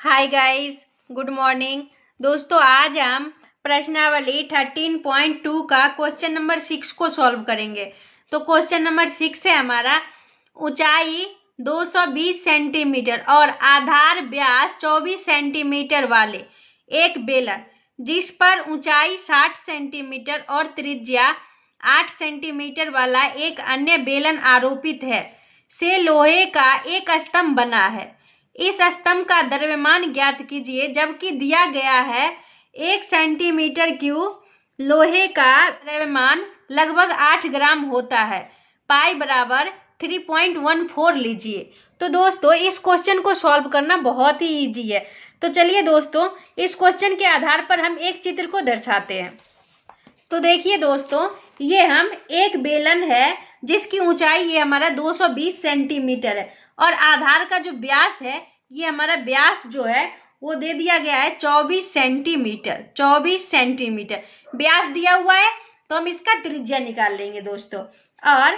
Hi guys, good morning. दोस्तों, आज हम प्रश्नावली 13.2 का क्वेश्चन नंबर 6 को सॉल्व करेंगे। तो क्वेश्चन नंबर 6 है हमारा, ऊंचाई 220 सेंटीमीटर और आधार व्यास 24 सेंटीमीटर वाले एक बेलन जिस पर ऊंचाई 60 सेंटीमीटर और त्रिज्या 8 सेंटीमीटर वाला एक अन्य बेलन आरोपित है से लोहे का एक स्तंभ बना है। इस स्तंभ का द्रव्यमान ज्ञात कीजिए, जबकि दिया गया है 1 सेंटीमीटर क्यूब लोहे का द्रव्यमान लगभग 8 ग्राम होता है। पाई बराबर 3.14 लीजिए। तो दोस्तों, इस क्वेश्चन को सॉल्व करना बहुत ही इजी है। तो चलिए दोस्तों, इस क्वेश्चन के आधार पर हम एक चित्र को दर्शाते हैं। तो देखिए दोस्तों, ये हम एक बेलन है जिसकी ऊंचाई ये हमारा 220 सेंटीमीटर है और आधार का जो व्यास है, ये हमारा व्यास जो है वो दे दिया गया है 24 सेंटीमीटर। 24 सेंटीमीटर व्यास दिया हुआ है, तो हम इसका त्रिज्या निकाल लेंगे दोस्तों। और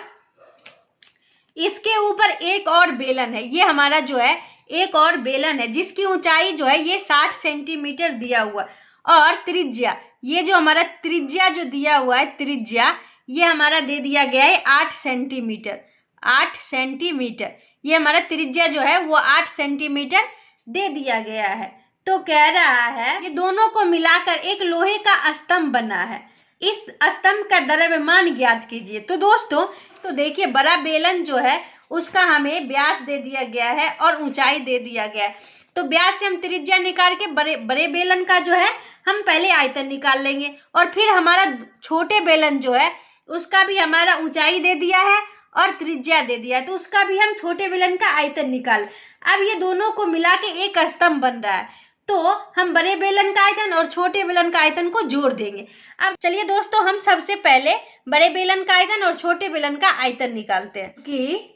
इसके ऊपर एक और बेलन है, ये हमारा जो है एक और बेलन है जिसकी ऊंचाई जो है ये 60 सेंटीमीटर दिया हुआ और त्रिज्या, ये जो हमारा त्रिज्या जो दिया हुआ है, त्रिज्या ये हमारा दे दिया गया है 8 सेंटीमीटर। 8 सेंटीमीटर ये हमारा त्रिज्या जो है वो 8 सेंटीमीटर दे दिया गया है। तो कह रहा है ये दोनों को मिलाकर एक लोहे का स्तंभ बना है। इस स्तंभ का द्रव्यमान ज्ञात कीजिए। तो दोस्तों, तो देखिए, बड़ा बेलन जो है उसका हमें व्यास दे दिया गया है और ऊंचाई दे दिया गया है। तो व्यास से हम त्रिज्या निकाल के बड़े बेलन का जो है हम पहले आयतन निकाल लेंगे और फिर हमारा छोटे बेलन जो है उसका भी हमारा ऊंचाई दे दिया है और त्रिज्या दे दिया है, तो उसका भी हम छोटे बेलन का आयतन निकाल। अब ये दोनों को मिला के एक स्तंभ बन रहा है, तो हम बड़े बेलन का आयतन और छोटे बेलन का आयतन को जोड़ देंगे। अब चलिए दोस्तों, हम सबसे पहले बड़े बेलन का आयतन और छोटे बेलन का आयतन निकालते हैं। कि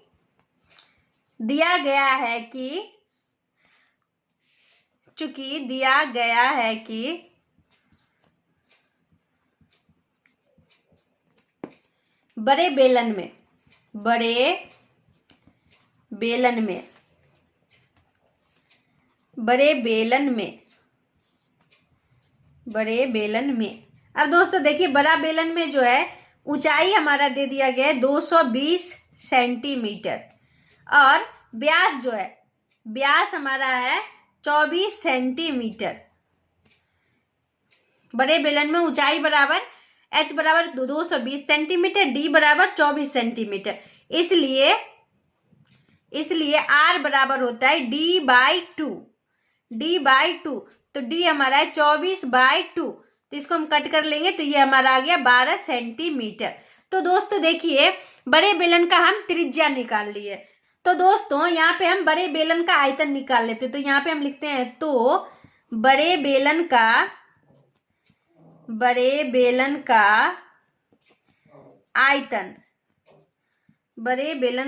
दिया गया है कि चूंकि दिया गया है कि बड़े बेलन में अब दोस्तों देखिए, बड़ा बेलन में जो है ऊंचाई हमारा दे दिया गया है 220 सेंटीमीटर और व्यास जो है, व्यास हमारा है 24 सेंटीमीटर। बड़े बेलन में ऊंचाई बराबर h बराबर 220 सेंटीमीटर, d बराबर 24 सेंटीमीटर। इसलिए r बराबर होता है d बाई 2। तो d हमारा है 24/2, तो इसको हम कट कर लेंगे तो ये हमारा आ गया 12 सेंटीमीटर। तो दोस्तों देखिए, बड़े बेलन का हम त्रिज्या निकाल लिए। तो दोस्तों यहाँ पे हम बड़े बेलन का आयतन निकाल लेते हैं। तो यहाँ पे हम लिखते हैं, तो बड़े बेलन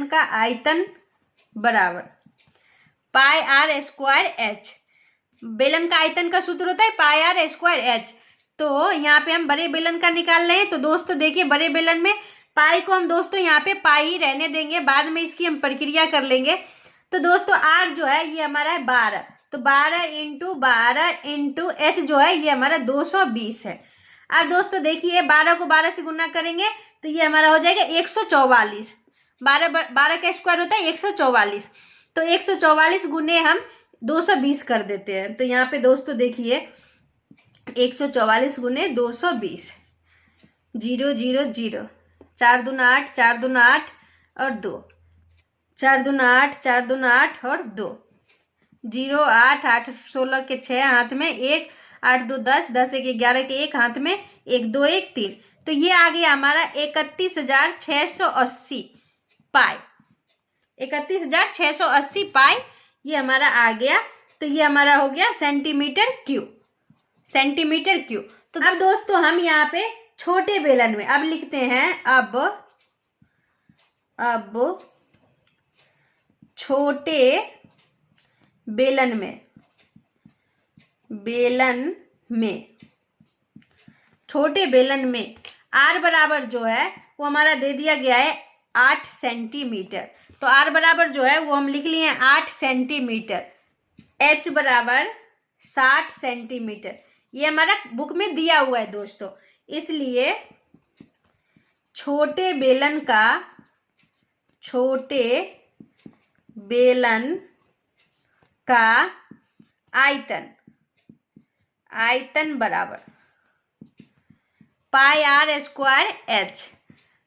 का आयतन बराबर पाई आर स्क्वायर एच। बेलन का आयतन का सूत्र होता है पाई आर स्क्वायर एच। तो यहाँ पे हम बड़े बेलन का निकाल रहे हैं। तो दोस्तों देखिए, बड़े बेलन में पाई को हम दोस्तों यहाँ पे पाई ही रहने देंगे, बाद में इसकी हम प्रक्रिया कर लेंगे। तो दोस्तों आर जो है ये हमारा है 12, तो 12 इंटू एच जो है ये हमारा 220 है। अब दोस्तों देखिए, 12 को 12 से गुना करेंगे तो ये हमारा हो जाएगा 144। 12 का स्क्वायर होता है 144, तो 144 गुने हम 220 कर देते हैं। तो यहाँ पे दोस्तों देखिए, 144 गुने 220, 0 0 0, 4 दूना 8, 4 दूना 8 और 2, 4 दूना 8, 4 दूना 8 और 2, 0 8 8 16 के 6 हाथ में 1, 8 2 10, 10 1 11 के 1 हाथ में 1 2 1 3। तो ये आ गया हमारा 31,680 पाई। 31,680 पाई ये हमारा आ गया। तो ये हमारा हो गया सेंटीमीटर क्यूब। तो अब दोस्तों हम यहाँ पे छोटे बेलन में अब लिखते हैं, अब छोटे बेलन में r बराबर जो है वो हमारा दे दिया गया है 8 सेंटीमीटर। तो r बराबर जो है वो हम लिख लिए 8 सेंटीमीटर। h बराबर 60 सेंटीमीटर, ये हमारा बुक में दिया हुआ है दोस्तों। इसलिए छोटे बेलन का आयतन बराबर पाई आर स्क्वायर एच।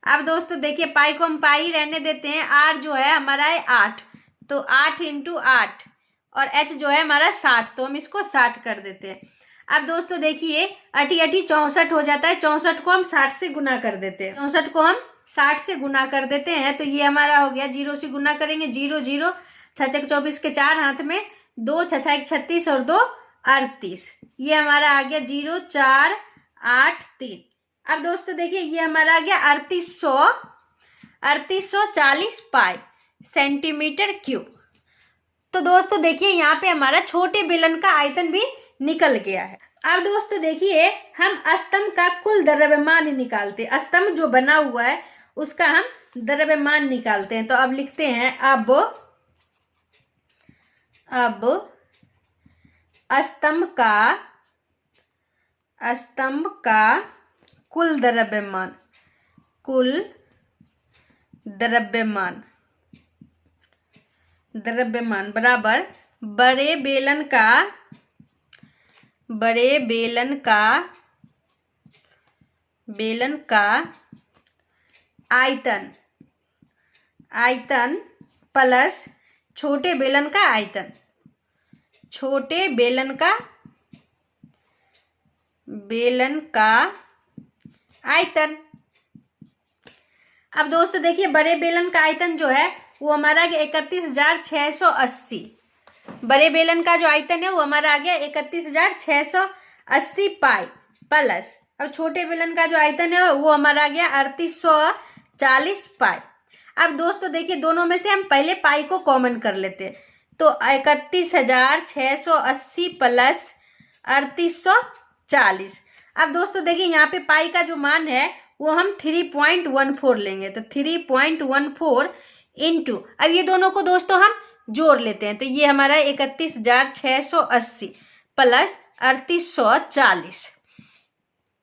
अब दोस्तों देखिए, पाई को हम पाई रहने देते हैं, आर जो है हमारा है 8, तो 8 इंटू 8, और एच जो है हमारा 60, तो हम इसको 60 कर देते हैं। अब दोस्तों देखिए, 8 8 64 हो जाता है, 64 को हम 60 से गुना कर देते हैं, 64 को हम 60 से गुना कर देते हैं, तो ये हमारा हो गया, 0 से गुना करेंगे, 0 0, 6 6 24 के 4 हाथ में, 2 6 6 36 और 2 38, ये हमारा आ गया 0 4 8 3। अब दोस्तों देखिए, ये हमारा आ गया 3840 पाई सेंटीमीटर क्यूब। तो दोस्तों देखिए, यहाँ पे हमारा छोटे बेलन का आयतन भी निकल गया है। अब दोस्तों देखिए, हम स्तंभ का कुल द्रव्यमान निकालते हैं, स्तंभ जो बना हुआ है उसका हम द्रव्यमान निकालते हैं। तो अब लिखते हैं, अब स्तंभ का कुल द्रव्यमान बराबर बड़े बेलन का आयतन प्लस छोटे बेलन का आयतन, अब दोस्तों देखिए, बड़े बेलन का आयतन जो है वो हमारा 31,680, बड़े बेलन का जो आयतन है वो हमारा आ गया 31,680 पाई, प्लस अब छोटे बेलन का जो आयतन है वो हमारा आ गया 3840 पाई। अब दोस्तों देखिए, दोनों में से हम पहले पाई को कॉमन कर लेते हैं, तो 31,680 प्लस 3840। अब दोस्तों देखिए, यहाँ पे पाई का जो मान है वो हम 3.14 लेंगे, तो 3.14 इंटू, अब ये दोनों को दोस्तों हम जोड़ लेते हैं, तो ये हमारा 31,680 प्लस 3840,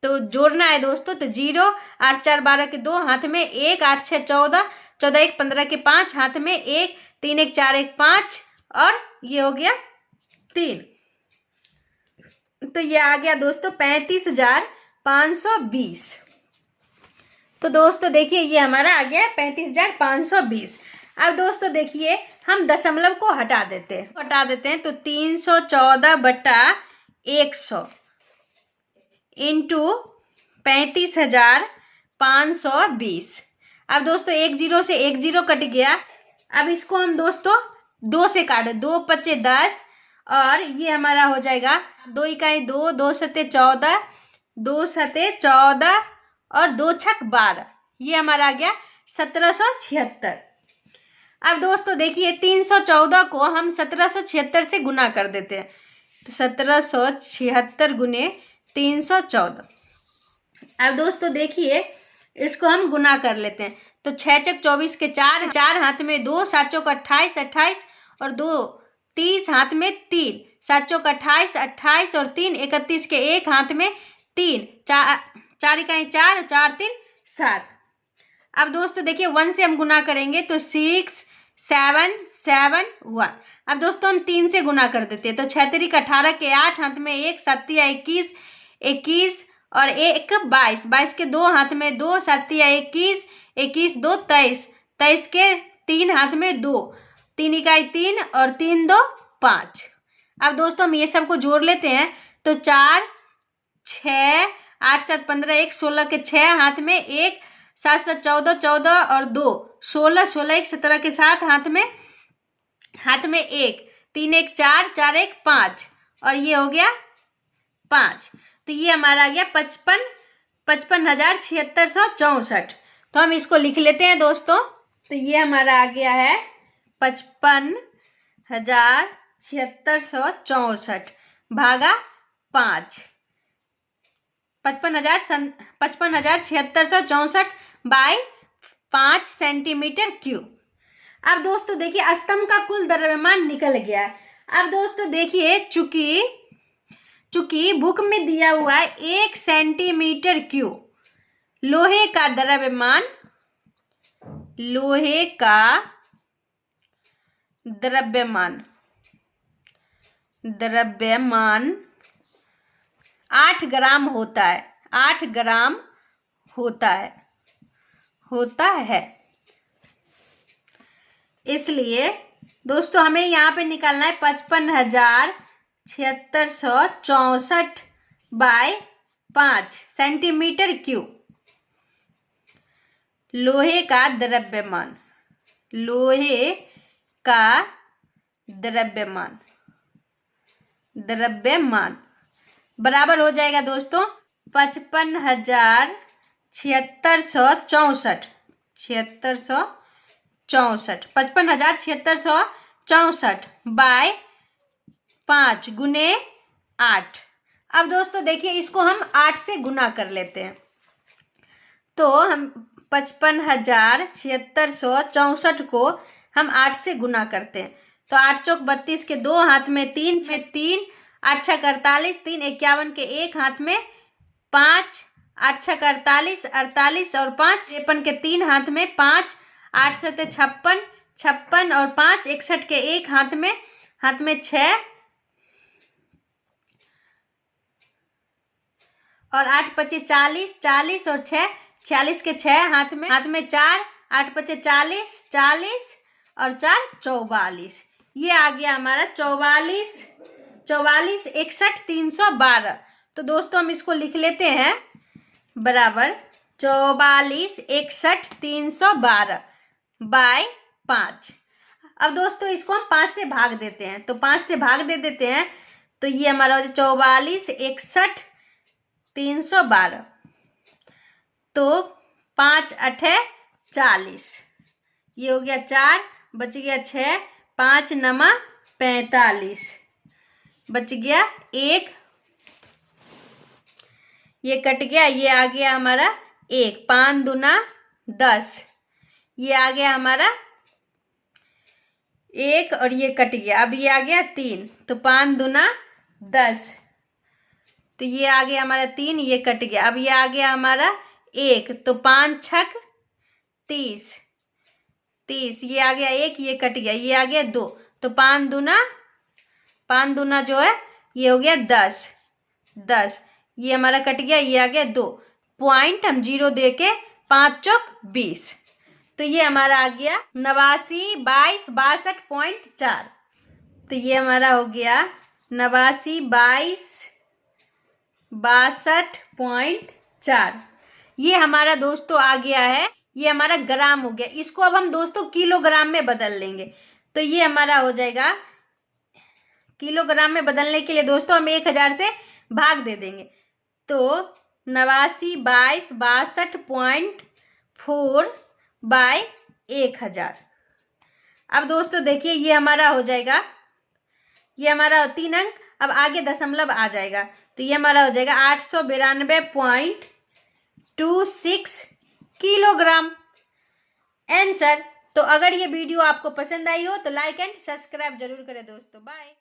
तो जोड़ना है दोस्तों, तो 0 8 4 12 के 2 हाथ में 1, 8 6 14, 14 1 15 के 5 हाथ में 1, 3 1 4 1 5, और ये हो गया 3, तो ये आ गया दोस्तों 35,520। तो दोस्तों देखिए, ये हमारा आ गया 35,520। अब दोस्तों देखिए, हम दशमलव को हटा देते हैं, तो 314/100 इंटू 35,520। अब दोस्तों एक 0 से एक 0 कट गया, अब इसको हम दोस्तों 2 से काटे, 2 5 10, और ये हमारा हो जाएगा 2 इकाई 2, 2 सते 14, 2 सते 14 और 2 छक 12, ये हमारा आ गया 1776। अब दोस्तों देखिए, 314 को हम 1776 से गुना कर देते हैं, 1776 गुने 314। अब दोस्तों देखिए, इसको हम गुना कर लेते हैं, तो 6 छक 24 के 4, 4 हाथ में 2, 7 चौक 28, 28 और 2 30 हाथ में 3, 7 चौक 28, 28 और 3 31 के 1 हाथ में 3, 4 इकाई 4, 4 3 7। अब दोस्तों देखिए, 1 से हम गुना करेंगे, तो 6 7 7 1। अब दोस्तों हम 3 से गुना कर देते हैं, तो 6 3 18 के 8 हाथ में 1, 7 21 21 और 1 22, 22 के 2 हाथ में 2, 7 21 21 2 23, 23 के 3 हाथ में 2, 3 इकाई 3 और 3 2 5। अब दोस्तों हम ये सबको जोड़ लेते हैं, तो 4 6 8 7 15 1 16 के 6 हाथ में 1, 7 7 14 14 और 2 16 16 1 17 के 7 हाथ में 1, 3 1 4 4 1 5, और ये हो गया 5, तो ये हमारा आ गया 55,7664। तो हम इसको लिख लेते हैं दोस्तों, तो ये हमारा आ गया है 55,7664 भागा 5, 55,7664 बाई 5 सेंटीमीटर क्यूब। अब दोस्तों देखिए, स्तंभ का कुल द्रव्यमान निकल गया है। अब दोस्तों देखिए, चूंकि बुक में दिया हुआ है 1 सेंटीमीटर क्यूब लोहे का द्रव्यमान 8 ग्राम होता है, 8 ग्राम होता है। इसलिए दोस्तों हमें यहाँ पे निकालना है 55,7664 बाय 5 सेंटीमीटर क्यूब लोहे का द्रव्यमान बराबर हो जाएगा दोस्तों 55,7664 बाय 5 गुने 8। अब दोस्तों देखिए, इसको हम 8 से गुना कर लेते हैं। तो हम 55,7664 को हम 8 से गुना करते हैं। तो 8 चौक 32 के 2 हाथ में 3, 6 3, 8 छक 48, 3 51 के 1 हाथ में 5, 8 छक 48, 48 और 5 53 के 3 हाथ में 5, 8 7 56, 56 और 5 61 के 1 हाथ में 6 और 8 25 40, 40 और 6 46 के 6 हाथ में 4, 8 25 40, 40 और 4 44। ये आ गया हमारा 44 61 312। तो दोस्तों हम इसको लिख लेते हैं बराबर 44 61 312 बाय 5। अब दोस्तों इसको हम 5 से भाग देते हैं। तो 5 से भाग दे देते हैं तो ये हमारा हो जाए 44 61 312। तो 5 8 40, ये हो गया 4, बच गया 6, 5 9 45, बच गया 1, ये कट गया, ये आ गया हमारा 1, 5 दूना 10, ये आ गया हमारा 1 और ये कट गया। अब ये आ गया 3, तो 5 दूना 10, तो ये आ गया हमारा 3, ये कट गया। अब ये आ गया हमारा 1, तो 5 छक 30, ये आ गया 1, ये कट गया, ये आ गया 2, तो 5 दूना जो है ये हो गया 10, ये हमारा कट गया, ये आ गया 2 पॉइंट, हम 0 दे के 5 चौक 20। तो ये हमारा आ गया 89 22 62.4। तो ये हमारा हो गया 89 22 62.4। ये हमारा दोस्तों आ गया है, ये हमारा ग्राम हो गया। इसको अब हम दोस्तों किलोग्राम में बदल लेंगे। तो ये हमारा हो जाएगा, किलोग्राम में बदलने के लिए दोस्तों हम 1000 से भाग दे देंगे। तो 89 22 62.4 बाय 1000। अब दोस्तों देखिए, ये हमारा हो जाएगा, ये हमारा 3 अंक, अब आगे दशमलव आ जाएगा। तो ये हमारा हो जाएगा 892.26 किलोग्राम आंसर। तो अगर ये वीडियो आपको पसंद आई हो तो लाइक एंड सब्सक्राइब जरूर करें दोस्तों। बाय।